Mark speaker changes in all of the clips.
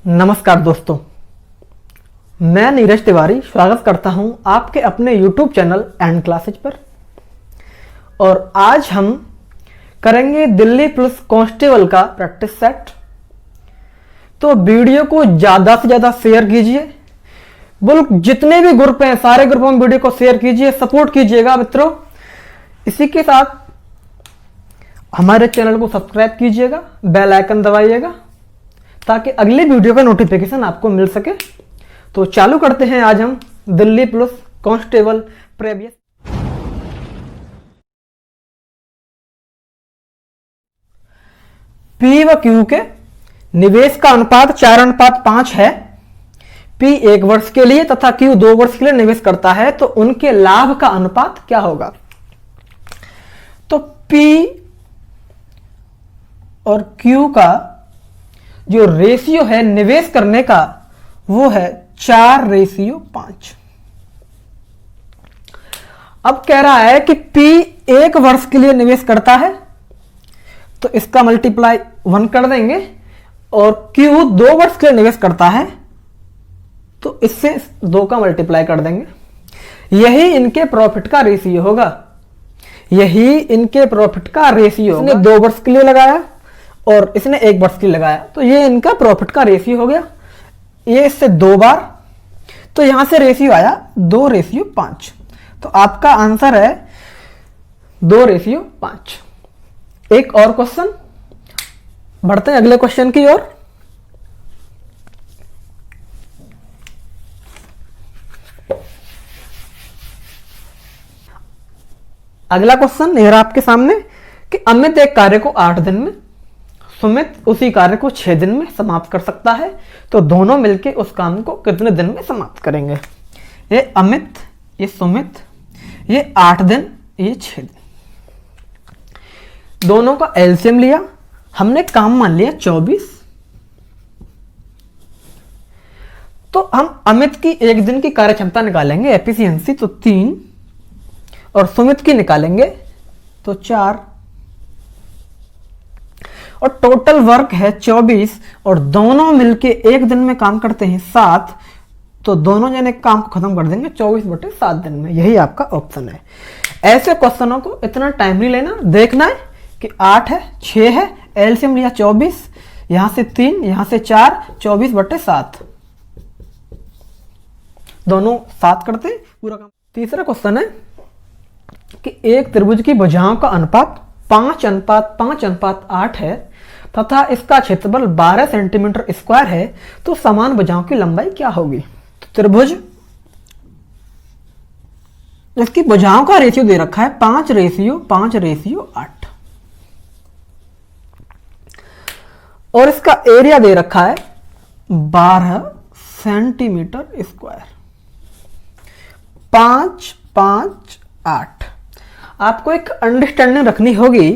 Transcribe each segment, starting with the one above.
Speaker 1: नमस्कार दोस्तों, मैं नीरज तिवारी स्वागत करता हूं आपके अपने YouTube चैनल एंड क्लासेज पर। और आज हम करेंगे दिल्ली पुलिस कांस्टेबल का प्रैक्टिस सेट। तो वीडियो को ज़्यादा से ज़्यादा शेयर कीजिए। जितने भी ग्रुप हैं सारे ग्रुपों में वीडियो को शेयर कीजिए, सपोर्ट कीजिएगा मित्रों। इसी के साथ हमारे चैनल को सब्सक्राइब कीजिएगा, बेल आइकन दबाइएगा ताकि अगली वीडियो का नोटिफिकेशन आपको मिल सके। तो चालू करते हैं आज हम Delhi police constable previous. P व क्यू के निवेश का अनुपात 4:5 है। पी 1 वर्ष के लिए तथा क्यू 2 वर्ष के लिए निवेश करता है, तो उनके लाभ का अनुपात क्या होगा? तो पी और क्यू का जो रेशियो है निवेश करने का वो है 4:5। अब कह रहा है कि P 1 वर्ष के लिए निवेश करता है तो इसका मल्टीप्लाई 1 कर देंगे, और Q 2 वर्ष के लिए निवेश करता है तो इससे 2 का मल्टीप्लाई कर देंगे। यही इनके प्रॉफिट का रेशियो होगा। यही इनके प्रॉफिट का रेशियो होगा। इसने 2 वर्ष के लिए लगाया और इसने 1 वर्ष के लिए लगाया, तो ये इनका प्रॉफिट का रेशियो हो गया। ये इससे 2 बार, तो यहां से रेशियो आया 2:5। तो आपका आंसर है 2:5। एक और क्वेश्चन, बढ़ते हैं अगले क्वेश्चन की ओर। अगला क्वेश्चन ये रहा आपके सामने कि अमित एक कार्य को 8 दिन में, सुमित उसी कार्य को 6 दिन में समाप्त कर सकता है, तो दोनों मिलकर उस काम को कितने दिन में समाप्त करेंगे? ये अमित, ये सुमित, ये 8 दिन, ये 6 दिन। दोनों का एलसीएम लिया, हमने काम मान लिया 24। तो हम अमित की 1 दिन की कार्य क्षमता निकालेंगे, एफिशिएंसी, तो 3, और सुमित की निकालेंगे तो 4, और टोटल वर्क है 24, और दोनों मिलके 1 दिन में काम करते हैं 7, तो दोनों जने काम को खत्म कर देंगे 24/7 दिन में। यही आपका ऑप्शन है। ऐसे क्वेश्चनों को इतना टाइम नहीं लेना, देखना है कि 8 है, 6 है, एलसीएम लिया 24, यहां से 3, यहां से 4, 24/7, दोनों 7 करते हैं पूरा काम। तीसरा क्वेश्चन है कि एक त्रिभुज की भुजाओं का अनुपात 5:5:8 है तथा इसका क्षेत्रफल 12 सेंटीमीटर स्क्वायर है, तो समान भुजाओं की लंबाई क्या होगी? तो त्रिभुज, इसकी भुजाओं का रेशियो दे रखा है 5:8, और इसका एरिया दे रखा है 12 सेंटीमीटर स्क्वायर। 5, 5, 8। आपको एक अंडरस्टैंडिंग रखनी होगी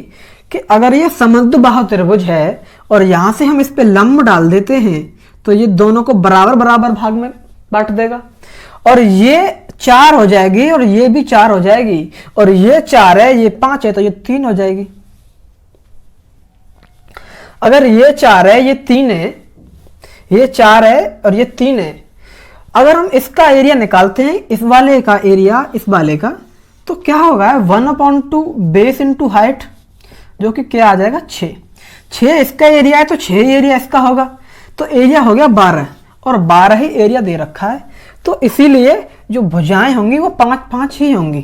Speaker 1: कि अगर ये समद्विबाहु त्रिभुज है और यहां से हम इस पे लंब डाल देते हैं तो ये दोनों को बराबर बराबर भाग में बांट देगा, और ये 4 हो जाएगी और ये भी 4 हो जाएगी, और ये 4 है, ये 5 है, तो ये 3 हो जाएगी। अगर ये 4 है, ये 3 है, ये 4 है और ये 3 है, अगर हम इसका एरिया निकालते हैं, इस वाले का एरिया इस वाले का, तो क्या होगा? 1/2 बेस इंटू हाइट, जो कि क्या आ जाएगा 6 इसका एरिया है तो 6 एरिया इसका होगा, तो एरिया हो गया 12, और 12 ही एरिया दे रखा है, तो इसीलिए जो भुजाएं होंगी वो 5-5 ही होंगी।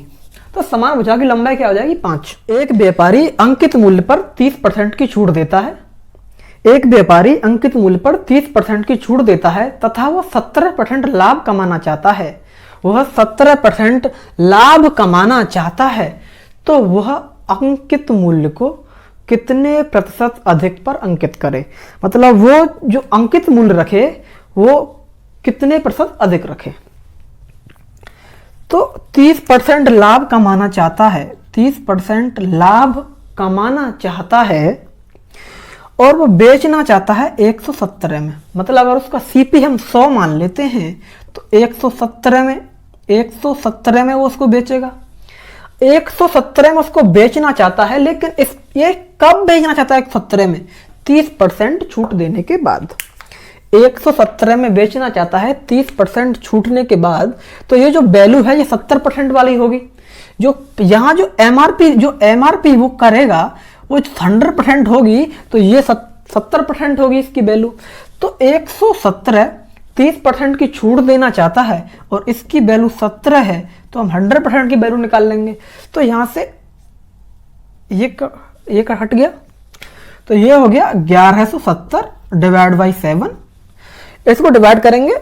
Speaker 1: तो समान भुजा की लंबाई क्या हो जाएगी? 5। एक व्यापारी अंकित मूल्य पर 30% की छूट देता है। एक व्यापारी अंकित मूल्य पर 30% की छूट देता है तथा वह 17% लाभ कमाना चाहता है। वह 17% लाभ कमाना चाहता है, तो वह अंकित मूल्य को कितने प्रतिशत अधिक पर अंकित करे? मतलब वो जो अंकित मूल्य रखे वो कितने प्रतिशत अधिक रखे? तो 30% लाभ कमाना चाहता है, 30% लाभ कमाना चाहता है, और वो बेचना चाहता है 117 में। मतलब अगर उसका सीपी हम 100 मान लेते हैं तो 117 में वो उसको बेचेगा। 117 में उसको बेचना चाहता है, लेकिन ये कब बेचना चाहता है 117 में? 30% छूट देने के बाद। 117 में बेचना चाहता है 30% छूटने के बाद, तो ये जो वैल्यू है ये 70% वाली होगी। जो यहाँ जो एमआरपी वो करेगा वो 100% होगी, तो ये 70% होगी इसकी वैल्यू। तो 117 30% की छूट देना चाहता है और इसकी वैल्यू 17 है, तो हम 100% की वैल्यू निकाल लेंगे। तो यहाँ से ये हट गया, तो ये हो गया 1170 डिवाइड बाई 7। इसको डिवाइड करेंगे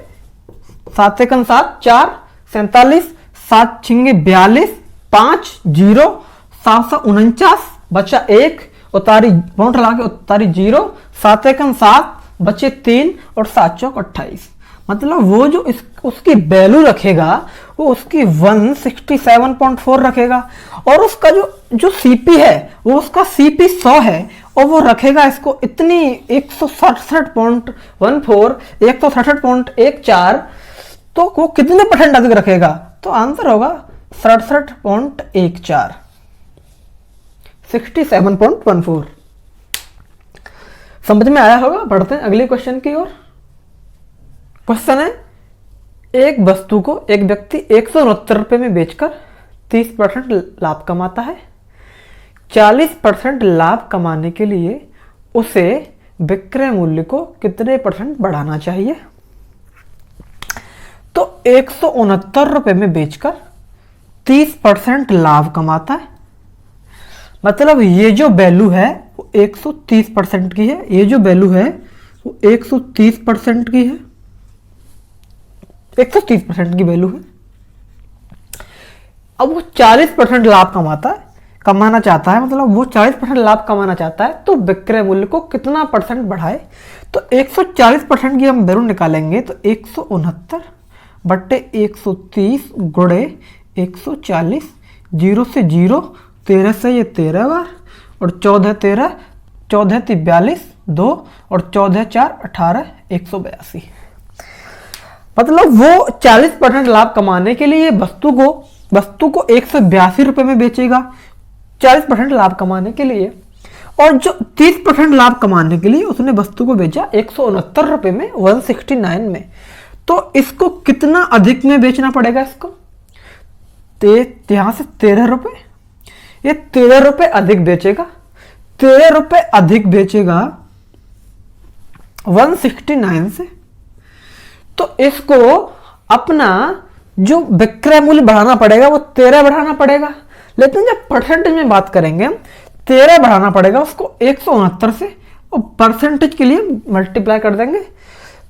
Speaker 1: 7 एकम 7 4 47 7 छिंगे 42 5 0 749 बचा 1 उतारी पॉइंट लगा के उतारी 0 7 एकम 7 बचे 3 और 7 चौक 28। मतलब वो जो उसकी वैल्यू रखेगा वो उसकी 167.4 रखेगा, और उसका जो सीपी है वो उसका सीपी 100 है, और वो रखेगा इसको इतनी 167.14 167.14। तो वो कितने परसेंट अधिक रखेगा? तो आंसर होगा 67.14 67.14। समझ में आया होगा। बढ़ते हैं अगले क्वेश्चन की ओर। क्वेश्चन है, एक वस्तु को एक व्यक्ति 169 रुपए में बेचकर 30% लाभ कमाता है। 40% लाभ कमाने के लिए उसे विक्रय मूल्य को कितने % बढ़ाना चाहिए? तो 169 रुपए में बेचकर 30% लाभ कमाता है, मतलब ये जो वैल्यू है वो 130% की है। ये जो वैल्यू है वो 130% की है, 130% की वैल्यू है। अब वो 40% लाभ कमाना चाहता है, मतलब वो 40% लाभ कमाना चाहता है, तो विक्रय मूल्य को कितना % बढ़ाए? तो 140% की हम वैल्यू निकालेंगे, तो 169 बट्टे 130 गुणे 140, 0 से 0 13 से ये 13 बार, और 14 13 14 42 2 और 14 4 18 182। मतलब वो 40% लाभ कमाने के लिए वस्तु को 182 रुपए में बेचेगा 40% लाभ कमाने के लिए, और जो 30% लाभ कमाने के लिए उसने वस्तु को बेचा 169 रुपए में 169 में। तो इसको कितना अधिक में बेचना पड़ेगा? इसको यहां से 13 रुपए, ये 13 रुपए अधिक बेचेगा, 13 रुपए अधिक बेचेगा 169 से। तो इसको अपना जो विक्रय मूल्य बढ़ाना पड़ेगा वो 13 बढ़ाना पड़ेगा, लेकिन जब परसेंटेज में बात करेंगे 13 बढ़ाना पड़ेगा उसको 169 से, और परसेंटेज के लिए मल्टीप्लाई कर देंगे।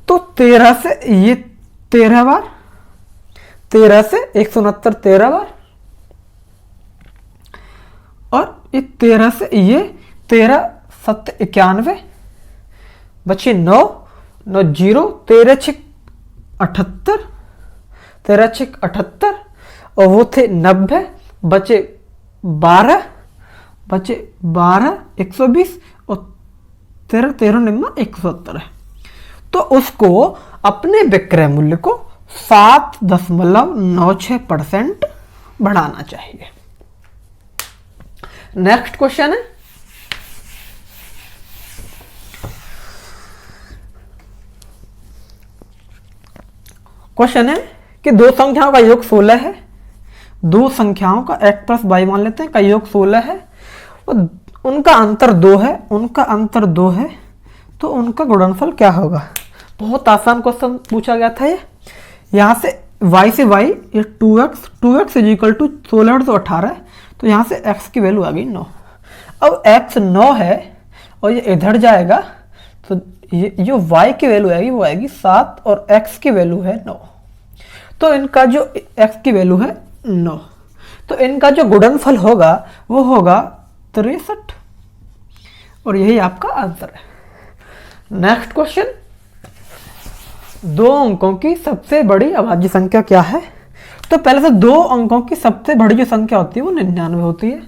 Speaker 1: तो 13 से ये 13 बार, 13 से 169 13 बार, और ये 13 से ये 13 7 91 बचे 9 9 0 13 6 78 13 6 78, और वो थे 90 बचे 12 120, और 13 13 निम्न 170 है। तो उसको अपने विक्रय मूल्य को 7.96% बढ़ाना चाहिए। नेक्स्ट क्वेश्चन है, कि दो संख्याओं का योग 16 है, दो संख्याओं का x प्लस वाई मान लेते हैं का योग 16 है, और उनका अंतर 2 है, तो उनका गुणनफल क्या होगा? बहुत आसान क्वेश्चन पूछा गया था ये। यहाँ से y से y ये 2x इज इक्वल टू 16 तो 18, तो यहाँ से x की वैल्यू आ गई 9। अब x 9 है और ये इधर जाएगा, तो ये जो y की वैल्यू आएगी वो आएगी 7, और x की वैल्यू है 9। तो इनका जो x की वैल्यू है 9, तो इनका जो गुणनफल होगा वो होगा 63, और यही आपका आंसर है। नेक्स्ट क्वेश्चन, दो अंकों की सबसे बड़ी अभाज्य संख्या क्या है? तो पहले से दो अंकों की सबसे बड़ी जो संख्या होती है वो 99 होती है।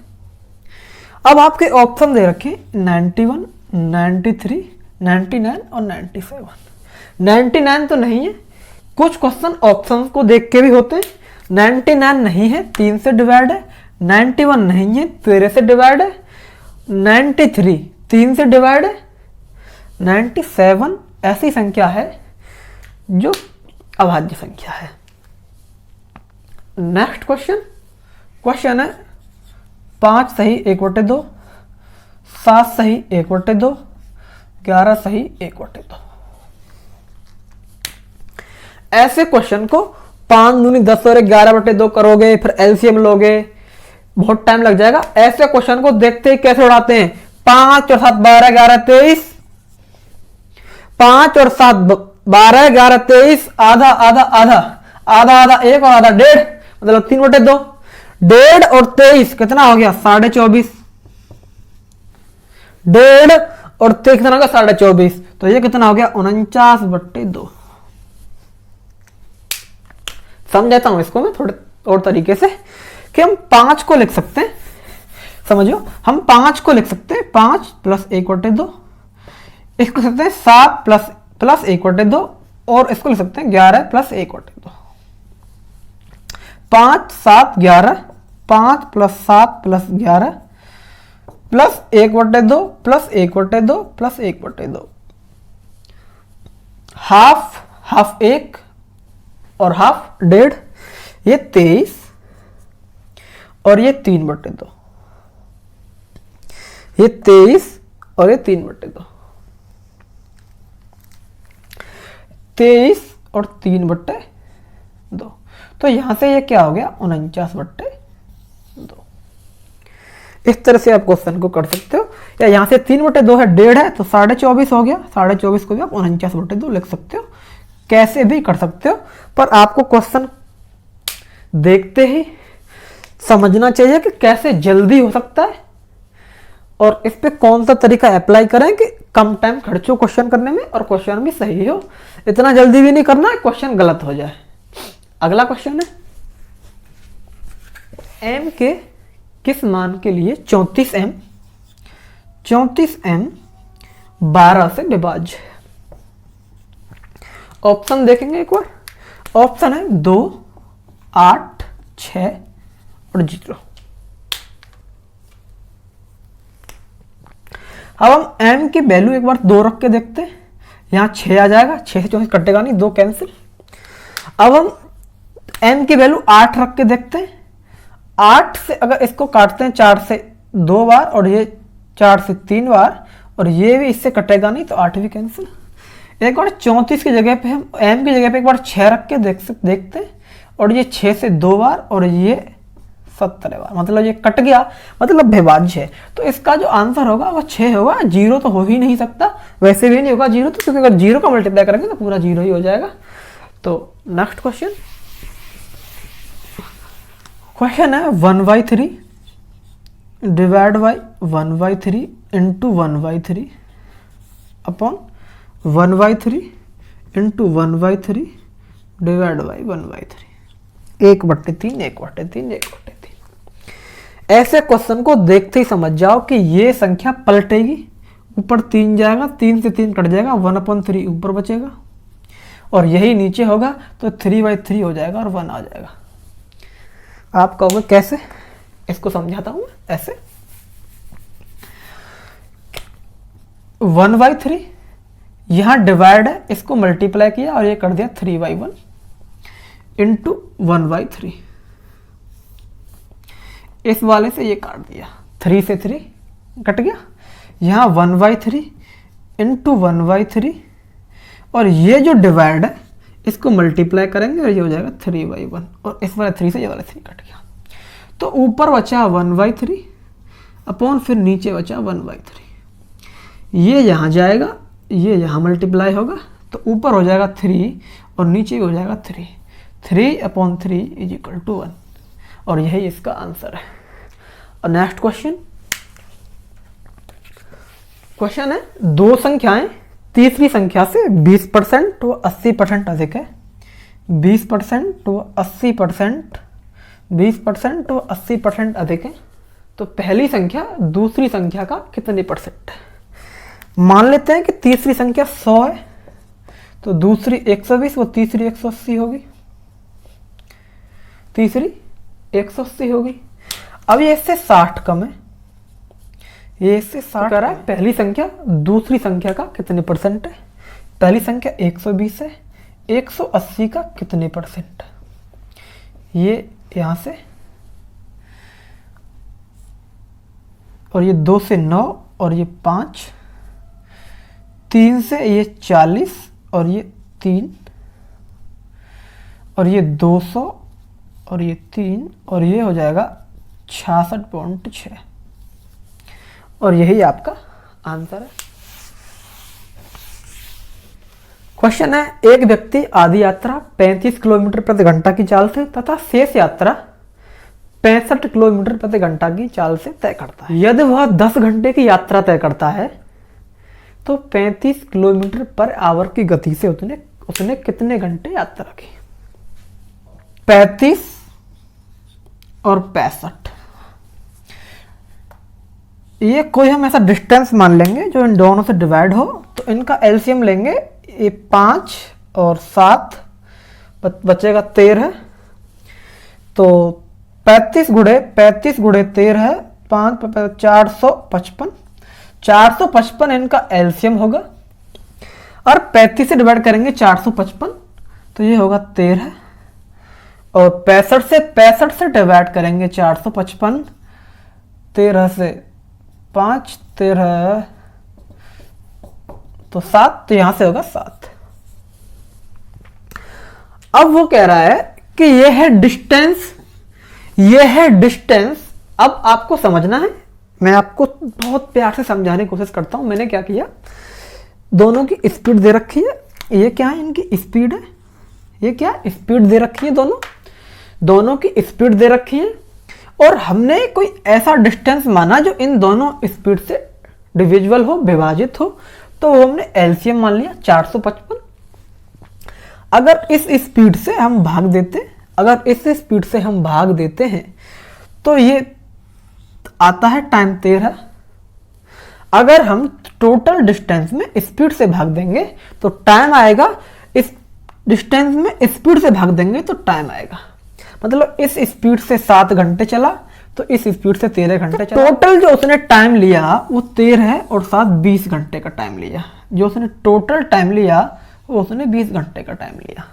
Speaker 1: अब आपके ऑप्शन दे रखे 91, 93, 99 और 97। 99 तो नहीं है, कुछ क्वेश्चन ऑप्शन को देख के भी होते हैं। 99 नहीं है, 3 से डिवाइड है। 91 नहीं है, 13 से डिवाइड है। 93 3 से डिवाइड है। 97 ऐसी संख्या है जो अभाज्य संख्या है। नेक्स्ट क्वेश्चन है 5 सही 1/2, 7 सही 1/2, 11 सही 1/2। ऐसे क्वेश्चन को 5 दूनी 10 और 11/2 करोगे, फिर एलसीएम लोगे, बहुत टाइम लग जाएगा। ऐसे क्वेश्चन को देखते ही कैसे उड़ाते हैं, 5 और 7 12 11 23, 5 और 7 12 11 23, आधा आधा आधा आधा आधा 1 और आधा 1.5, मतलब 3/2। 1.5 और 23 कितना हो गया 24.5। 1.5 और 23 कितना हो गया 24.5, तो ये कितना हो गया 49/2। समझाता हूं इसको मैं थोड़े और तरीके से कि हम 5 को लिख सकते हैं। समझो, हम 5 को लिख सकते हैं 5 + 1/2, इसको लिख सकते हैं 7 + 1/2, और इसको लिख सकते हैं 11 + 1/2। 5 7 11, 5 + 7 + 11 + 1/2 + 1/2 + 1/2, हाफ 1 और हाफ 1.5, ये 23 और ये 3/2, ये 23 और ये 3/2, 23 और 3/2। तो यहां से ये क्या हो गया 49/2। इस तरह से आप क्वेश्चन को कर सकते हो, या यहां से 3/2 है 1.5 है तो 24.5 हो गया, 24.5 को भी आप 49/2 लिख सकते हो, कैसे भी कर सकते हो। पर आपको क्वेश्चन देखते ही समझना चाहिए कि कैसे जल्दी हो सकता है और इस पे कौन सा तरीका अप्लाई करें कि कम टाइम खर्च हो क्वेश्चन करने में और क्वेश्चन भी सही हो। इतना जल्दी भी नहीं करना है क्वेश्चन गलत हो जाए। अगला क्वेश्चन है m के किस मान के लिए 34m 12 से विभाज्य है। ऑप्शन देखेंगे एक बार। ऑप्शन है 2, 8, 6 और 0। अब हम m की वैल्यू एक बार 2 रख के देखते हैं, यहां 6 आ जाएगा, 6 से 34 कटेगा नहीं, 2 कैंसिल। अब हम m की वैल्यू 8 रख के देखते हैं, 8 से अगर इसको काटते हैं 4 से 2 बार और ये 4 से 3 बार और ये भी इससे कटेगा नहीं, तो 8 भी कैंसिल। एक बार 34 की जगह पे हम m की जगह पे एक बार 6 रख के देखते हैं और ये 6 से 2 बार और ये 17 बार, मतलब ये कट गया, मतलब विभाज्य है। तो इसका जो आंसर होगा वो 6 होगा। 0 तो हो ही नहीं सकता, वैसे भी नहीं होगा 0, तो क्योंकि अगर 0 का मल्टीप्लाई करेंगे तो पूरा 0 ही हो जाएगा। तो नेक्स्ट क्वेश्चन है 1/3 divide by 1/3 into 1/3 upon 1/3 into 1/3 divide by 1/3, 1/3 1/3 1/3। ऐसे क्वेश्चन को देखते ही समझ जाओ कि ये संख्या पलटेगी, ऊपर 3 जाएगा, 3 से 3 कट जाएगा, 1/3 ऊपर बचेगा और यही नीचे होगा तो 3/3 हो जाएगा और 1 आ जाएगा। आप कहोगे कैसे, इसको समझाता हूं ऐसे। 1/3 यहां डिवाइड है, इसको मल्टीप्लाई किया और ये कर दिया 3/1 इंटू 1/3, इस वाले से ये काट दिया, 3 से 3 कट गया, यहां 1/3 इंटू 1/3 और ये जो डिवाइड है इसको मल्टीप्लाई करेंगे और ये हो जाएगा 3/1 और इस वाले 3 से ये वाला 3 कट गया। तो ऊपर बचा 1/3 अपॉन फिर नीचे बचा 1/3, ये यहाँ जाएगा, ये यहाँ मल्टीप्लाई होगा तो ऊपर हो जाएगा 3 और नीचे हो जाएगा 3, 3/3 = 1 और यही इसका आंसर है। और नेक्स्ट क्वेश्चन है दो संख्याएं तीसरी संख्या से 20% व 80% अधिक है। 20% व 80%, 20% व 80% अधिक है, तो पहली संख्या दूसरी संख्या का कितने परसेंट है। मान लेते हैं कि तीसरी संख्या 100 है तो दूसरी 120 व तीसरी 180 होगी, तीसरी 180 होगी। अब ये इससे 60 कम है, ये इससे 60 कह रहा है पहली संख्या दूसरी संख्या का कितने परसेंट है। पहली संख्या 120 है, 180 का कितने परसेंट? ये यहां से, और ये 2 से 9, और ये 5, 3 से ये 40, और ये 3, और ये 200, और ये 3, और ये हो जाएगा 66.6, और यही आपका आंसर है। क्वेश्चन है, एक व्यक्ति आधी यात्रा 35 किलोमीटर प्रति घंटा की चाल से तथा शेष यात्रा 65 किलोमीटर प्रति घंटा की चाल से तय करता है। यदि वह 10 घंटे की यात्रा तय करता है तो 35 किलोमीटर पर आवर की गति से उसने कितने घंटे यात्रा की? 35 और 65, ये कोई हम ऐसा डिस्टेंस मान लेंगे जो इन दोनों से डिवाइड हो, तो इनका एलसीएम लेंगे। ये 5 और 7 बचेगा 13, तो 35 गुणे 13 है 5 455, 455 इनका एलसीएम होगा, और 35 से डिवाइड करेंगे 455, तो ये होगा 13, और 65 से डिवाइड करेंगे 455, 13 से 5, 13 तो 7, तो यहां से होगा 7। अब वो कह रहा है कि ये है डिस्टेंस, ये है डिस्टेंस। अब आपको समझना है, मैं आपको बहुत प्यार से समझाने की कोशिश करता हूं। मैंने क्या किया, दोनों की स्पीड दे रखी है, ये क्या है, इनकी स्पीड है, ये क्या स्पीड दे रखी है, दोनों की स्पीड दे रखी है, और हमने कोई ऐसा डिस्टेंस माना जो इन दोनों स्पीड से डिविजिबल हो, विभाजित हो, तो वो हमने एलसीएम मान लिया 455। अगर इस स्पीड से हम भाग देते हैं तो ये आता है टाइम 13। अगर हम टोटल डिस्टेंस में स्पीड से भाग देंगे तो टाइम आएगा, इस डिस्टेंस में स्पीड से भाग देंगे तो टाइम आएगा, मतलब इस स्पीड से 7 घंटे चला तो इस स्पीड से 13 घंटे चला। टोटल जो उसने टाइम लिया वो 13 है, और 7 20 घंटे का टाइम लिया। जो उसने टोटल टाइम लिया वो उसने 20 घंटे का टाइम लिया।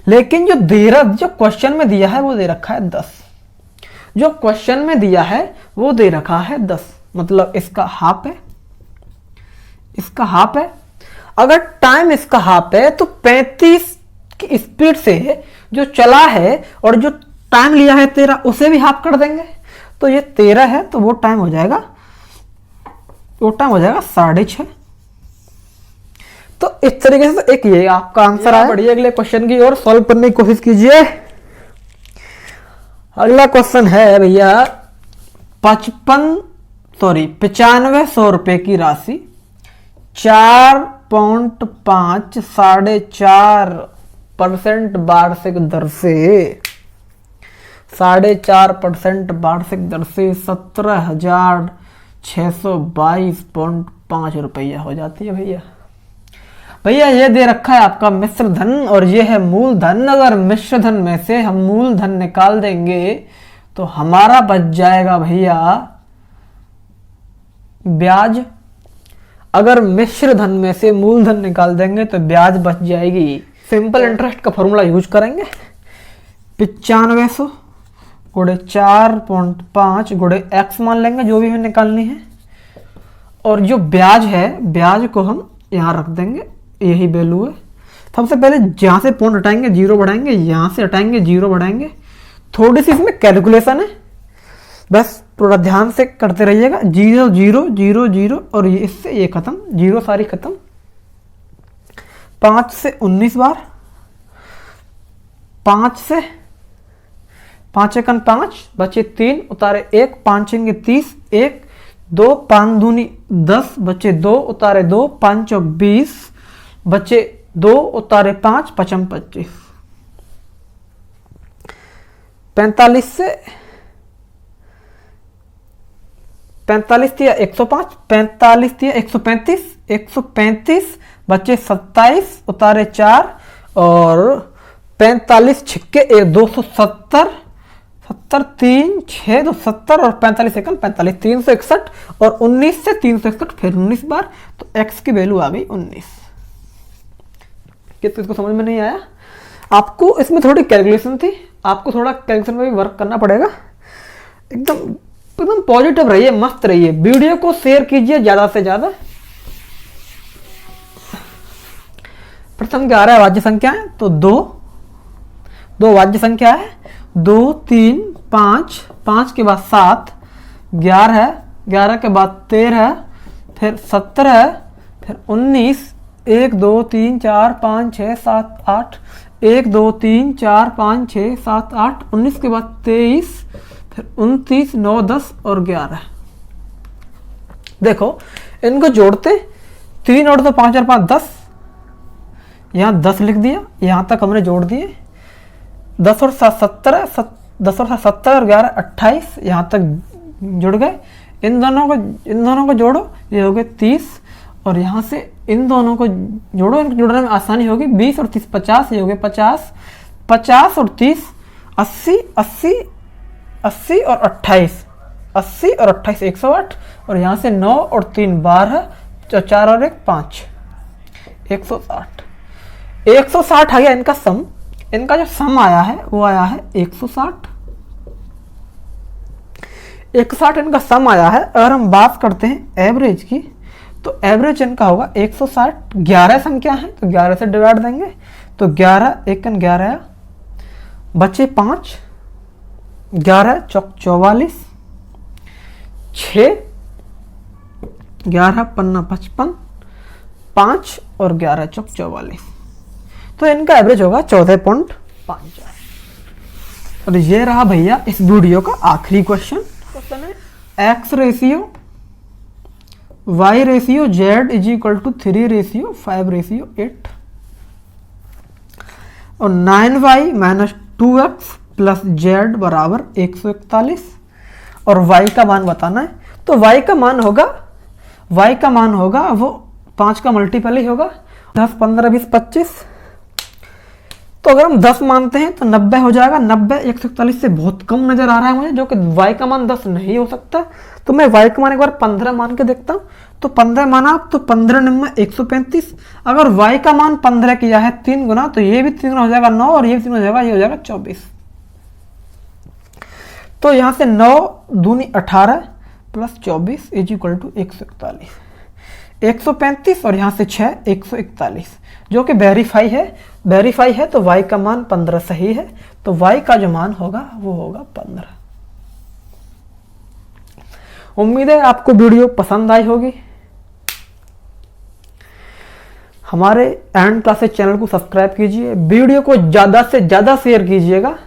Speaker 1: लेकिन जो क्वेश्चन में दिया है वो दे रखा है 10, जो क्वेश्चन में दिया है वो दे रखा है 10, मतलब इसका हाफ है, इसका हाफ है। अगर टाइम इसका हाफ है तो 35 की स्पीड से जो चला है और जो टाइम लिया है 13 उसे भी हाफ कर देंगे, तो ये 13 है, तो वो टाइम हो जाएगा 6.5। तो इस तरीके से एक ये आपका आंसर है। बढ़िया, अगले क्वेश्चन की ओर सॉल्व करने की कोशिश कीजिए। अगला क्वेश्चन है भैया 9500 रुपए की राशि 4.5 4.5% वार्षिक दर से 4.5% वार्षिक दर से 17,622.5 रुपया हो जाती है। भैया ये दे रखा है आपका मिश्र धन और ये है मूल धन। अगर मिश्र धन में से हम मूल धन निकाल देंगे तो हमारा बच जाएगा भैया ब्याज। अगर मिश्र धन में से मूल धन निकाल देंगे तो ब्याज बच जाएगी। सिंपल इंटरेस्ट का फॉर्मूला यूज करेंगे 9500 गुणे 4.5 गुणे x मान लेंगे जो भी हमें निकालनी है, और जो ब्याज है ब्याज को हम यहाँ रख देंगे, यही वैल्यू है। सबसे पहले जहां से पॉइंट हटाएंगे जीरो बढ़ाएंगे, यहां से हटाएंगे जीरो बढ़ाएंगे। थोड़ी सी इसमें कैलकुलेशन है, बस थोड़ा ध्यान से करते रहिएगा। 0 0 0 0 और ये इससे ये खत्म, जीरो सारी खत्म। 5 से 19 बार, 5 से 5 एकन 5 बचे 3 उतारे 1, 5 छंगे 30, 1 2 5 दूनी 10 बचे 2 उतारे 2, 5 चौक 20 बचे 2 उतारे 5, 5 25। 45 से 45 दिया 105, 45 दिया 135, 135 बचे 27 उतारे 4 और 45 छिक्के 270, 70 3 6 270 और 45 सेकंड 45 361 और 19 से 361 फिर 19 बार, तो x की वैल्यू आ गई 19। ये तो इसको समझ में नहीं आया। आपको इसमें थोड़ी कैलकुलेशन थी, आपको थोड़ा कैलकुलेशन में भी वर्क करना पड़ेगा। एकदम एकदम पॉजिटिव रहिए, मस्त रहिए, वीडियो को शेयर कीजिए ज़्यादा से ज़्यादा। प्रथम क्या आ रहा है वाज्य संख्या है, तो दो वाज्य संख्या है, 2 3 5, 5 के बाद 7, 11, 11 के बाद 13, फिर 17, फिर 19, 1 2 3 4 5 6 7 8, 1 2 3 4 5 6 7 8, 19 के बाद 23, फिर 29, 9 10 और 11। देखो इनको जोड़ते 3 और 2 5 और 5 10, यहाँ 10 लिख दिया, यहाँ तक हमने जोड़ दिए। 10 और 7 17, 10 और 7 17 और 11 28, यहाँ तक जुड़ गए। इन दोनों को जोड़ो, ये हो गए 30, और यहाँ से इन दोनों को जोड़ो, इनको जोड़ने में आसानी होगी। 20 और 30 50, ये हो गए 50, 50 और 30 80, 80 80 और 28, 80 और 28 108, और यहाँ से 9 और 3 12, 4 और 1 5, 160। 160 आ गया इनका सम। इनका जो सम आया है वो आया है 160। 160 इनका सम आया है। अगर हम बात करते हैं एवरेज की, तो एवरेज इनका होगा 160। 11 संख्या है तो 11 से डिवाइड देंगे, तो 11 1 11, बचे 5, 11 चौक 44, 6 11 पन्ना 55, 5 और 11 चौक 44, तो इनका एवरेज होगा 14.5। और ये रहा भैया इस वीडियो का आखिरी क्वेश्चन है x ratio y ratio z is equal to 3 ratio 5 ratio 8, और 9y minus 2x plus z बराबर 141, और y का मान बताना है। तो y का मान होगा वो 5 का मल्टीपल ही होगा, 10 15 20 25। तो अगर हम 10 मानते हैं तो 90 हो जाएगा। 90 141 से बहुत कम नजर आ रहा है मुझे, जो कि y का मान 10 नहीं हो सकता। तो मैं y का मान एक बार 15 मान के देखता हूँ। तो 15 माना तो 15 निम्न 135। अगर y का मान 15 किया है 3 गुना, तो ये भी 3 गुना हो जाएगा 9, और ये भी 3 हो जाएगा, ये हो जाएगा 24। तो यहाँ से 9 दूनी 18 प्लस 24 इज इक्वल टू 141, 135, और यहाँ से 6 141, जो कि वेरीफाई है। तो y का मान 15 सही है, तो y का जो मान होगा वो होगा 15। उम्मीद है आपको वीडियो पसंद आई होगी। हमारे एंड क्लासेस चैनल को सब्सक्राइब कीजिए, वीडियो को ज़्यादा से ज़्यादा शेयर कीजिएगा।